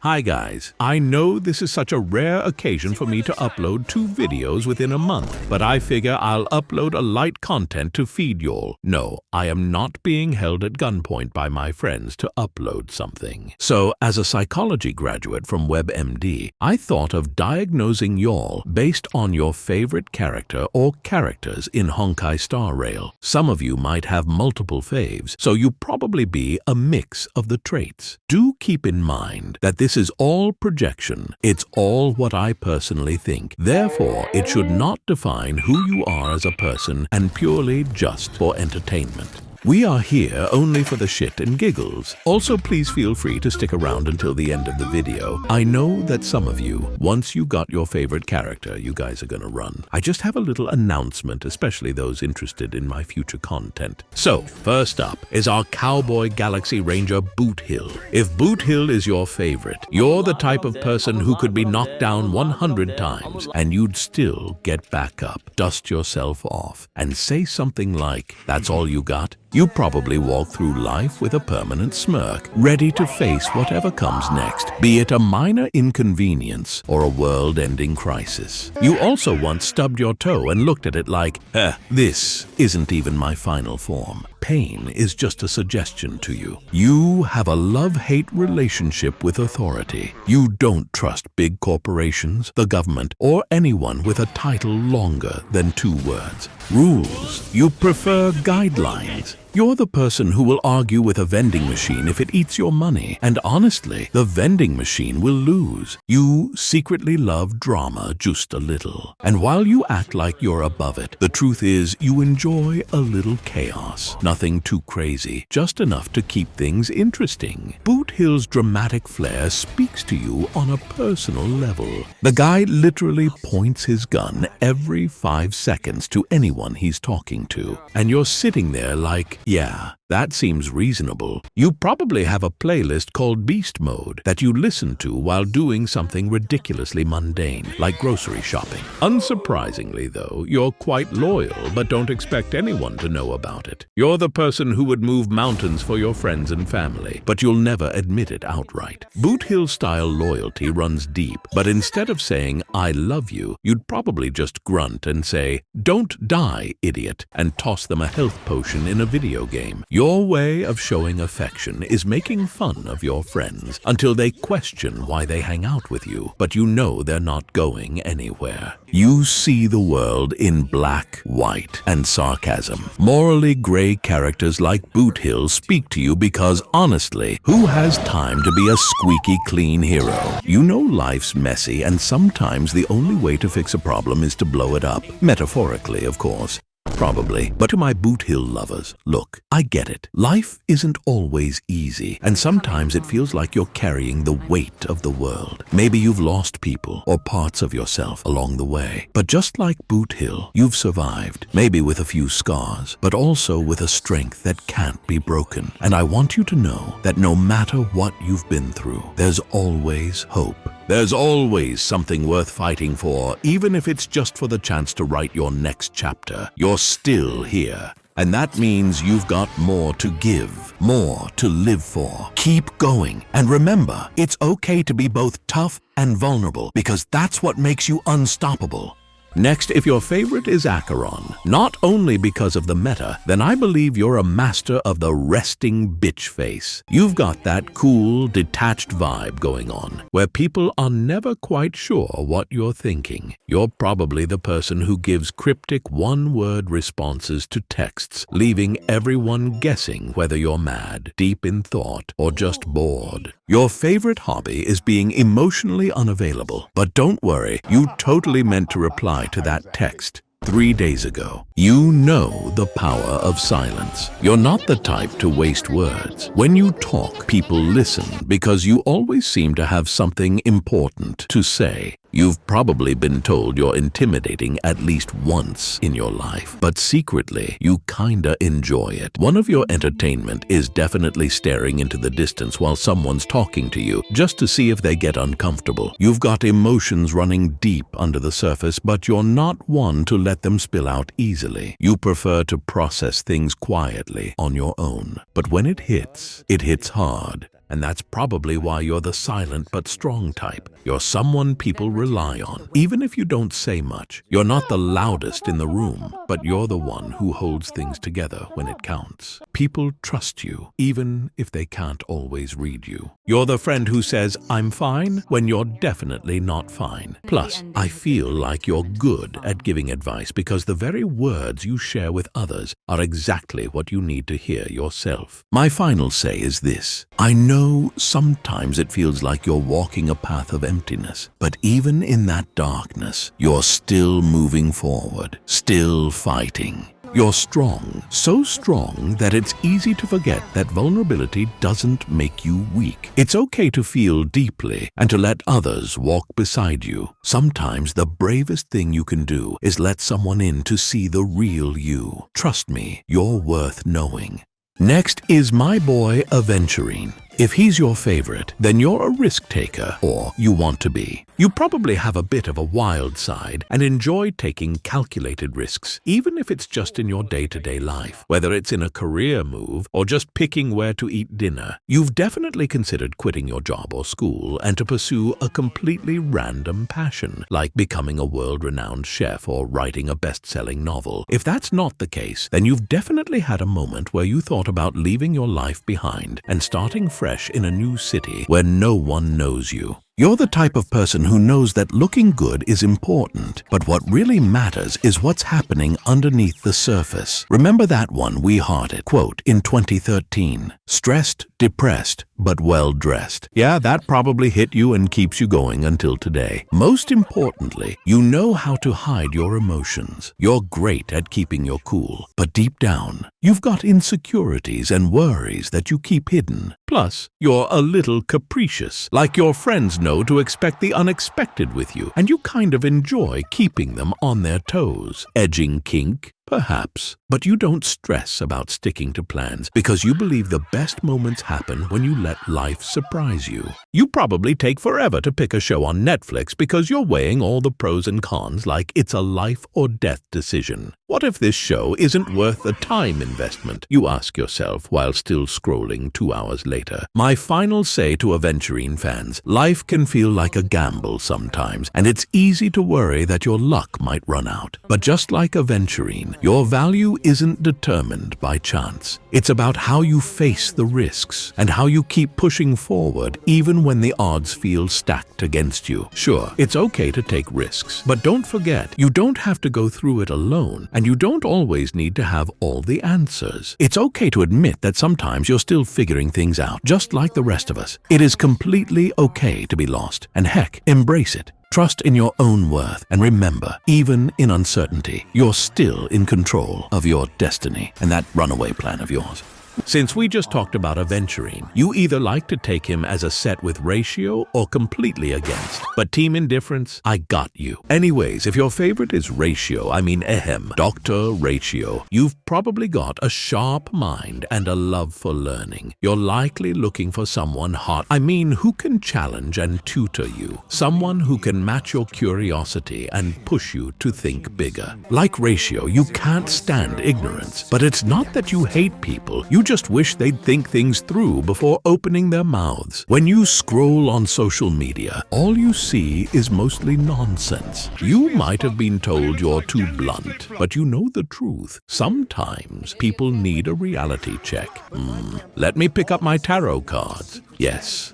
Hi guys, I know this is such a rare occasion for me to upload 2 videos within a month, but I figure I'll upload a light content to feed y'all. No, I am not being held at gunpoint by my friends to upload something. So, as a psychology graduate from WebMD, I thought of diagnosing y'all based on your favorite character or characters in Honkai Star Rail. Some of you might have multiple faves, so you probably be a mix of the traits. Do keep in mind that this is all projection. It's all what I personally think. Therefore, it should not define who you are as a person and purely just for entertainment. We are here only for the shit and giggles. Also, please feel free to stick around until the end of the video. I know that some of you, once you got your favorite character, you guys are gonna run. I just have a little announcement, especially those interested in my future content. So, first up is our Cowboy Galaxy Ranger Boothill. If Boothill is your favorite, you're the type of person who could be knocked down 100 times and you'd still get back up, dust yourself off, and say something like, "That's all you got?" You probably walk through life with a permanent smirk, ready to face whatever comes next, be it a minor inconvenience or a world-ending crisis. You also once stubbed your toe and looked at it like, this isn't even my final form. Pain is just a suggestion to you. You have a love-hate relationship with authority. You don't trust big corporations, the government, or anyone with a title longer than 2 words. Rules. You prefer guidelines. You're the person who will argue with a vending machine if it eats your money, and honestly, the vending machine will lose. You secretly love drama just a little. And while you act like you're above it, the truth is you enjoy a little chaos. Nothing too crazy, just enough to keep things interesting. Boothill's dramatic flair speaks to you on a personal level. The guy literally points his gun every 5 seconds to anyone he's talking to, and you're sitting there like, yeah, that seems reasonable. You probably have a playlist called Beast Mode that you listen to while doing something ridiculously mundane, like grocery shopping. Unsurprisingly, though, you're quite loyal, but don't expect anyone to know about it. You're the person who would move mountains for your friends and family, but you'll never admit it outright. Boothill-style loyalty runs deep, but instead of saying, "I love you," you'd probably just grunt and say, "Don't die, idiot," and toss them a health potion in a video game. Your way of showing affection is making fun of your friends until they question why they hang out with you, but you know they're not going anywhere. You see the world in black, white, and sarcasm. Morally gray characters like Boothill speak to you because, honestly, who has time to be a squeaky clean hero? You know life's messy, and sometimes the only way to fix a problem is to blow it up. Metaphorically, of course. Probably. But to my Boothill lovers, look, I get it. Life isn't always easy, and sometimes it feels like you're carrying the weight of the world. Maybe you've lost people or parts of yourself along the way. But just like Boothill, you've survived, maybe with a few scars, but also with a strength that can't be broken. And I want you to know that no matter what you've been through, there's always hope. There's always something worth fighting for, even if it's just for the chance to write your next chapter. You're still here. And that means you've got more to give, more to live for. Keep going. And remember, it's okay to be both tough and vulnerable, because that's what makes you unstoppable. Next, if your favorite is Acheron, not only because of the meta, then I believe you're a master of the resting bitch face. You've got that cool, detached vibe going on, where people are never quite sure what you're thinking. You're probably the person who gives cryptic one-word responses to texts, leaving everyone guessing whether you're mad, deep in thought, or just bored. Your favorite hobby is being emotionally unavailable, but don't worry, you totally meant to reply to that text 3 days ago. You know the power of silence. You're not the type to waste words. When you talk, people listen because you always seem to have something important to say. You've probably been told you're intimidating at least once in your life, but secretly, you kinda enjoy it. One of your entertainment is definitely staring into the distance while someone's talking to you, just to see if they get uncomfortable. You've got emotions running deep under the surface, but you're not one to let them spill out easily. You prefer to process things quietly on your own. But when it hits hard. and that's probably why you're the silent but strong type. You're someone people rely on, even if you don't say much. You're not the loudest in the room, but you're the one who holds things together when it counts. People trust you, even if they can't always read you. You're the friend who says, "I'm fine," when you're definitely not fine. Plus, I feel like you're good at giving advice because the very words you share with others are exactly what you need to hear yourself. My final say is this: I know sometimes it feels like you're walking a path of emptiness, but even in that darkness, you're still moving forward, still fighting. You're strong, so strong that it's easy to forget that vulnerability doesn't make you weak. It's okay to feel deeply and to let others walk beside you. Sometimes the bravest thing you can do is let someone in to see the real you. Trust me, you're worth knowing. Next is my boy Aventurine. If he's your favorite, then you're a risk taker, or you want to be. You probably have a bit of a wild side and enjoy taking calculated risks, even if it's just in your day-to-day life. Whether it's in a career move or just picking where to eat dinner, you've definitely considered quitting your job or school and to pursue a completely random passion, like becoming a world-renowned chef or writing a best-selling novel. If that's not the case, then you've definitely had a moment where you thought about leaving your life behind and starting fresh in a new city where no one knows you. You're the type of person who knows that looking good is important, but what really matters is what's happening underneath the surface. Remember that one we hearted quote in 2013, "Stressed, depressed, but well-dressed." Yeah, that probably hit you and keeps you going until today. Most importantly, you know how to hide your emotions. You're great at keeping your cool, but deep down, you've got insecurities and worries that you keep hidden. Plus, you're a little capricious, like your friends know to expect the unexpected with you, and you kind of enjoy keeping them on their toes. Edging kink? Perhaps, but you don't stress about sticking to plans because you believe the best moments happen when you let life surprise you. You probably take forever to pick a show on Netflix because you're weighing all the pros and cons like it's a life or death decision. What if this show isn't worth the time investment, you ask yourself while still scrolling 2 hours later. My final say to Aventurine fans: life can feel like a gamble sometimes, and it's easy to worry that your luck might run out. But just like Aventurine, your value isn't determined by chance. It's about how you face the risks and how you keep pushing forward even when the odds feel stacked against you. Sure, it's okay to take risks, but don't forget, you don't have to go through it alone, and you don't always need to have all the answers. It's okay to admit that sometimes you're still figuring things out, just like the rest of us. It is completely okay to be lost, and heck, embrace it. Trust in your own worth, and remember, even in uncertainty, you're still in control of your destiny and that runaway plan of yours. Since we just talked about Aventurine, you either like to take him as a set with ratio or completely against. But team indifference, I got you. Anyways, if your favorite is ratio, ehem, Dr. Ratio, you've probably got a sharp mind and a love for learning. You're likely looking for someone hot, who can challenge and tutor you. Someone who can match your curiosity and push you to think bigger. Like ratio, you can't stand ignorance, but it's not that you hate people. You just wish they'd think things through before opening their mouths. When you scroll on social media, all you see is mostly nonsense. You might have been told you're too blunt, but you know the truth. Sometimes people need a reality check. Let me pick up my tarot cards. Yes,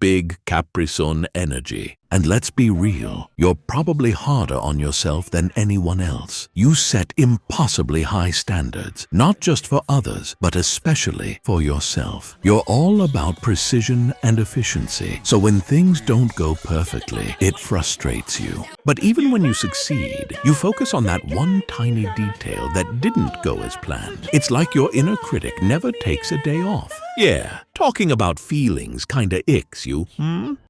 big Capri-Sun energy. And let's be real, you're probably harder on yourself than anyone else. You set impossibly high standards, not just for others, but especially for yourself. You're all about precision and efficiency, so when things don't go perfectly, it frustrates you. But even when you succeed, you focus on that one tiny detail that didn't go as planned. It's like your inner critic never takes a day off. Yeah, talking about feelings kinda icks you,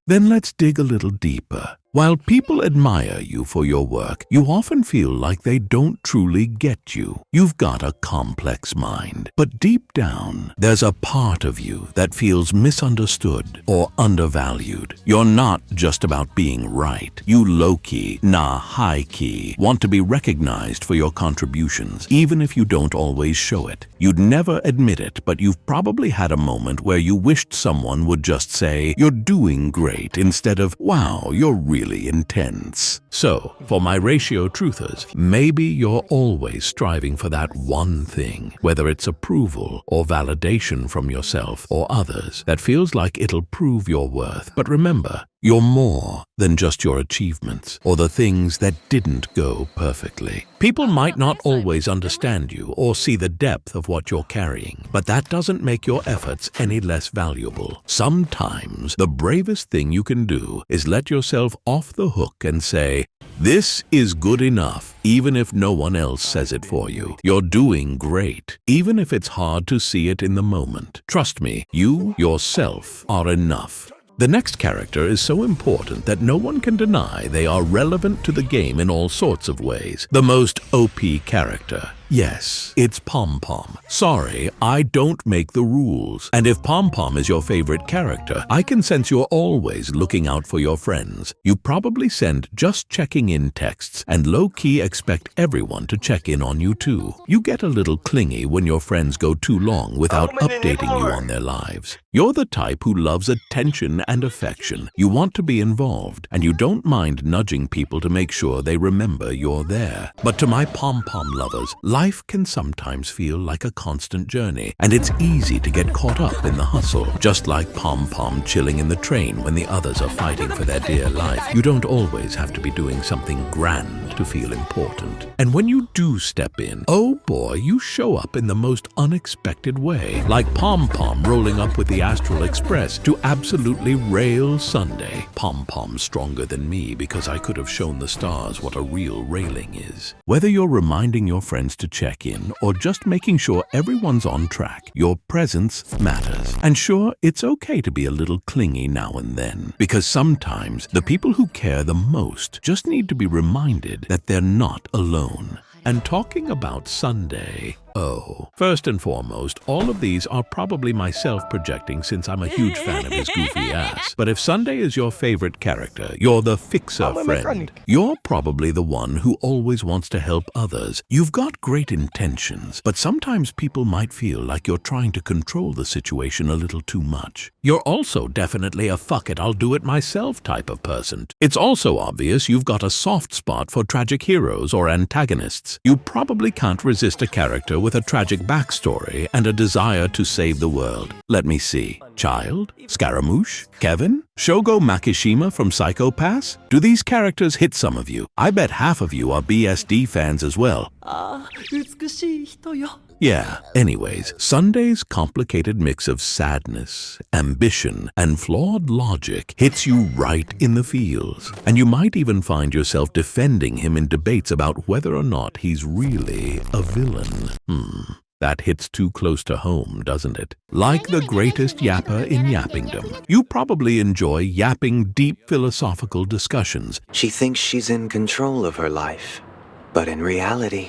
Then let's dig a little deeper. While people admire you for your work, you often feel like they don't truly get you. You've got a complex mind, but deep down, there's a part of you that feels misunderstood or undervalued. You're not just about being right. You low-key, high-key, want to be recognized for your contributions, even if you don't always show it. You'd never admit it, but you've probably had a moment where you wished someone would just say, "You're doing great," instead of, "Wow, you're really intense." So, for my ratio truthers, maybe you're always striving for that one thing, whether it's approval or validation from yourself or others, that feels like it'll prove your worth. But remember, you're more than just your achievements or the things that didn't go perfectly. People might not always understand you or see the depth of what you're carrying, but that doesn't make your efforts any less valuable. Sometimes the bravest thing you can do is let yourself off the hook and say, "This is good enough," even if no one else says it for you. You're doing great, even if it's hard to see it in the moment. Trust me, you yourself are enough. The next character is so important that no one can deny they are relevant to the game in all sorts of ways. The most OP character. Yes, it's Pom-Pom. Sorry, I don't make the rules. And if Pom-Pom is your favorite character, I can sense you're always looking out for your friends. You probably send just checking in texts and low-key expect everyone to check in on you too. You get a little clingy when your friends go too long without updating you on their lives. You're the type who loves attention and affection. You want to be involved, and you don't mind nudging people to make sure they remember you're there. But to my Pom-Pom lovers, life can sometimes feel like a constant journey, and it's easy to get caught up in the hustle. Just like Pom-Pom chilling in the train when the others are fighting for their dear life, you don't always have to be doing something grand to feel important. And when you do step in, oh boy, you show up in the most unexpected way, like Pom-Pom rolling up with the Astral Express to absolutely rail Sunday. Pom-Pom's stronger than me because I could have shown the stars what a real railing is. Whether you're reminding your friends to check in or just making sure everyone's on track, your presence matters. And sure, it's okay to be a little clingy now and then, because sometimes the people who care the most just need to be reminded that they're not alone. And talking about Sunday, first and foremost, all of these are probably myself projecting since I'm a huge fan of his goofy ass. But if Sunday is your favorite character, you're the fixer friend. You're probably the one who always wants to help others. You've got great intentions, but sometimes people might feel like you're trying to control the situation a little too much. You're also definitely a fuck it, I'll do it myself type of person. It's also obvious you've got a soft spot for tragic heroes or antagonists. You probably can't resist a character with a tragic backstory and a desire to save the world. Let me see. Child? Scaramouche? Kevin? Shogo Makishima from Psycho Pass? Do these characters hit some of you? I bet half of you are BSD fans as well. Yeah, anyways, Sunday's complicated mix of sadness, ambition, and flawed logic hits you right in the feels. And you might even find yourself defending him in debates about whether or not he's really a villain. That hits too close to home, doesn't it? Like the greatest yapper in yappingdom, you probably enjoy yapping deep philosophical discussions. She thinks she's in control of her life, but in reality,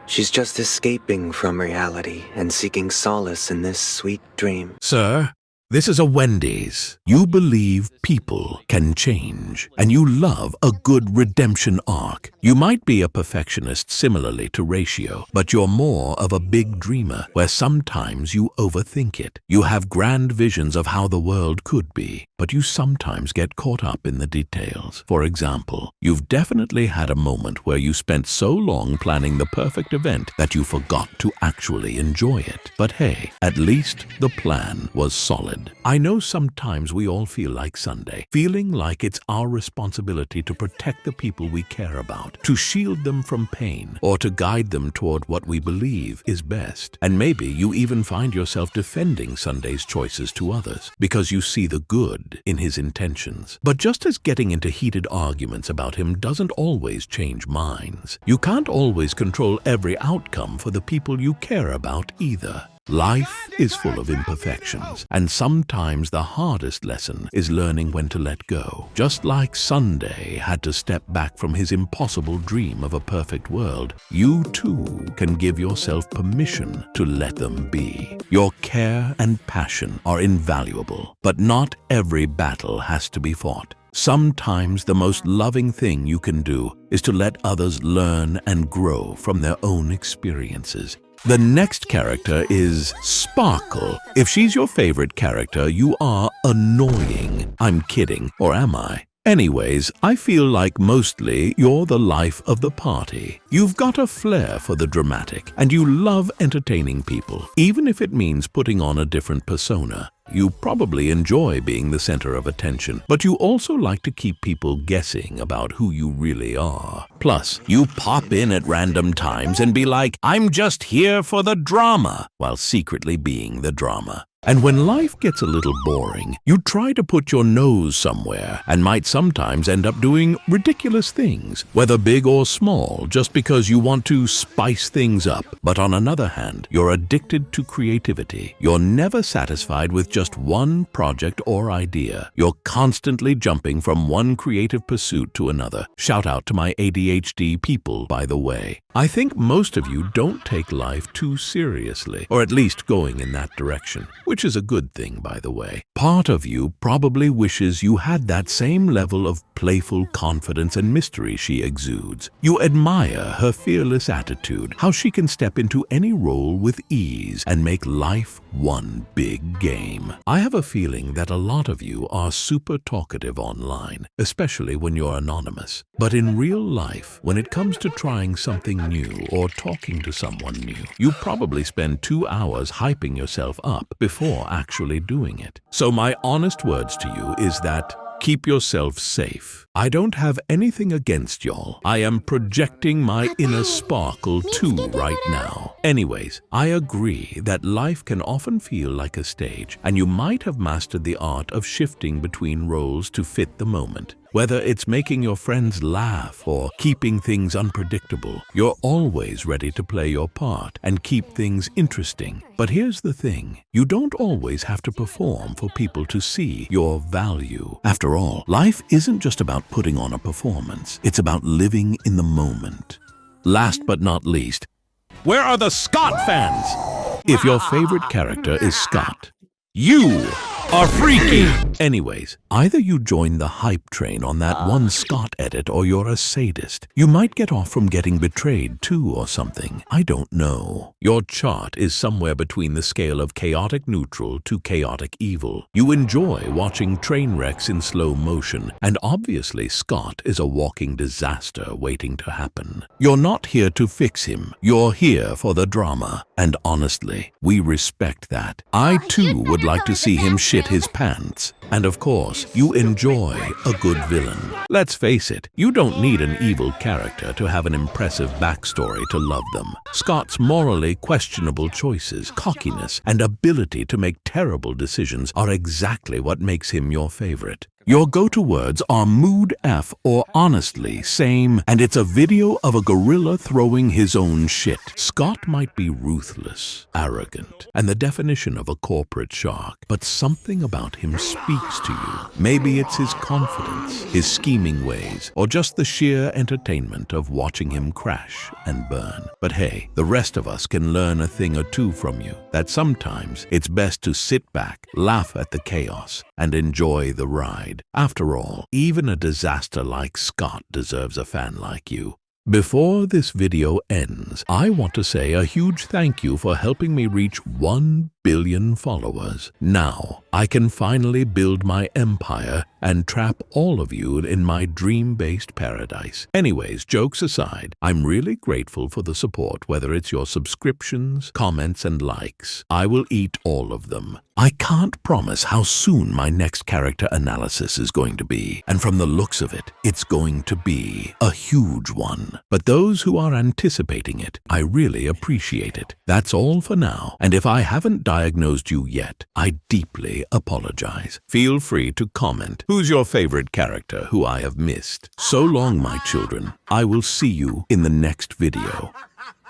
she's just escaping from reality and seeking solace in this sweet dream. Sir, this is a Wendy's. You believe people can change, and you love a good redemption arc. You might be a perfectionist similarly to Ratio, but you're more of a big dreamer where sometimes you overthink it. You have grand visions of how the world could be, but you sometimes get caught up in the details. For example, you've definitely had a moment where you spent so long planning the perfect event that you forgot to actually enjoy it. But hey, at least the plan was solid. I know sometimes we all feel like Sunday, feeling like it's our responsibility to protect the people we care about, to shield them from pain, or to guide them toward what we believe is best. And maybe you even find yourself defending Sunday's choices to others because you see the good in his intentions. But just as getting into heated arguments about him doesn't always change minds, you can't always control every outcome for the people you care about either. Life is full of imperfections, and sometimes the hardest lesson is learning when to let go. Just like Sunday had to step back from his impossible dream of a perfect world, you too can give yourself permission to let them be. Your care and passion are invaluable, but not every battle has to be fought. Sometimes the most loving thing you can do is to let others learn and grow from their own experiences. The next character is Sparkle. If she's your favorite character, you are annoying. I'm kidding, or am I? Anyways, I feel like mostly you're the life of the party. You've got a flair for the dramatic, and you love entertaining people, even if it means putting on a different persona. You probably enjoy being the center of attention, but you also like to keep people guessing about who you really are. Plus, you pop in at random times and be like, "I'm just here for the drama," while secretly being the drama. And when life gets a little boring, you try to put your nose somewhere and might sometimes end up doing ridiculous things, whether big or small, just because you want to spice things up. But on another hand, you're addicted to creativity. You're never satisfied with just one project or idea. You're constantly jumping from one creative pursuit to another. Shout out to my ADHD people, by the way. I think most of you don't take life too seriously, or at least going in that direction, which is a good thing, by the way. Part of you probably wishes you had that same level of playful confidence and mystery she exudes. You admire her fearless attitude, how she can step into any role with ease and make life one big game. I have a feeling that a lot of you are super talkative online, especially when you're anonymous. But in real life, when it comes to trying something new or talking to someone new, you probably spend 2 hours hyping yourself up before actually doing it. So my honest words to you is that keep yourself safe. I don't have anything against y'all. I am projecting my inner sparkle too right now. Anyways, I agree that life can often feel like a stage, and you might have mastered the art of shifting between roles to fit the moment. Whether it's making your friends laugh or keeping things unpredictable, you're always ready to play your part and keep things interesting. But here's the thing, you don't always have to perform for people to see your value. After all, life isn't just about putting on a performance, it's about living in the moment. Last but not least, where are the Skott fans? If your favorite character is Skott, you are freaky! Anyways, either you join the hype train on that one Skott edit or you're a sadist. You might get off from getting betrayed too or something. I don't know. Your chart is somewhere between the scale of chaotic neutral to chaotic evil. You enjoy watching train wrecks in slow motion, and obviously Skott is a walking disaster waiting to happen. You're not here to fix him. You're here for the drama. And honestly, we respect that. I too would like to see him shit his pants. And of course, you enjoy a good villain. Let's face it, you don't need an evil character to have an impressive backstory to love them. Skott's morally questionable choices, cockiness, and ability to make terrible decisions are exactly what makes him your favorite. Your go-to words are mood F or honestly, same, and it's a video of a gorilla throwing his own shit. Skott might be ruthless, arrogant, and the definition of a corporate shark, but something about him speaks to you. Maybe it's his confidence, his scheming ways, or just the sheer entertainment of watching him crash and burn. But hey, the rest of us can learn a thing or two from you, that sometimes it's best to sit back, laugh at the chaos, and enjoy the ride. After all, even a disaster like Skott deserves a fan like you. Before this video ends, I want to say a huge thank you for helping me reach 1 billion followers. Now, I can finally build my empire and trap all of you in my dream-based paradise. Anyways, jokes aside, I'm really grateful for the support, whether it's your subscriptions, comments, and likes. I will eat all of them. I can't promise how soon my next character analysis is going to be, and from the looks of it, it's going to be a huge one. But those who are anticipating it, I really appreciate it. That's all for now, and if I haven't diagnosed you yet, I deeply apologize. Feel free to comment who's your favorite character who I have missed. So long, my children. I will see you in the next video.